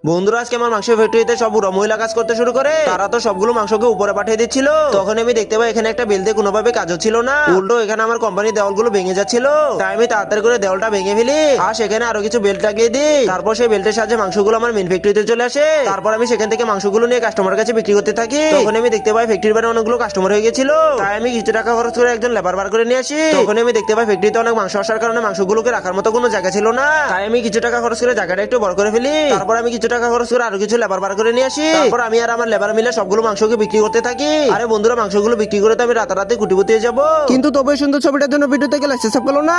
বন্ধুরা আজকে আমার মাংস ফ্যাক্টরিতে সব বুড়ো মহিলা কাজ করতে শুরু করে। তারা তো সবগুলো মাংসকে উপরে পাঠিয়ে দিচ্ছিল। তখন আমি দেখতে পাই এখানে একটা বেলতে কোনোভাবে কাজ হচ্ছিল না, উল্টো এখানে আমার কোম্পানির দেওয়ালগুলো ভেঙে যাচ্ছিল। তাই আমি তাড়াতাড়ি করে দেওয়ালটা ভেঙে ফেলি আর সেখানে আরো কিছু বেল্ট লাগিয়ে দিই। তারপর সেই বেল্টের সাহায্যে মাংসগুলো আমার মেন ফ্যাক্টরিতে চলে আসে। তারপর আমি সেখান থেকে মাংসগুলো নিয়ে কাস্টমারের কাছে বিক্রি করতে থাকি। তখন আমি দেখতে পাই ফ্যাক্টরির বাইরে অনেকগুলো কাস্টমার হয়ে গেছিল। তাই আমি কিছু টাকা খরচ করে একজন লেবার বার করে নিয়ে আসি। তখন আমি দেখতে পাই ফ্যাক্টরিতে অনেক মাংস আসার কারণে মাংসগুলোকে রাখার মতো কোনো জায়গা ছিল না। তাই আমি কিছু টাকা খরচ করে জায়গাটা একটু বড় করে ফেলি। তারপর আমি কিছু টাকা খরচ করে আরো কিছু লেবার বার করে নিয়ে আসি। তারপর আমি আর আমার লেবার মিলে সবগুলো মাংসকে বিক্রি করতে থাকি। আরে বন্ধুরা, মাংসগুলো বিক্রি করে তো আমি রাতারাতি কোটিপতি হয়ে যাবো। কিন্তু তবে সুন্দর ছবিটার জন্য ভিডিওতে লাইক সাবস্ক্রাইব করো না।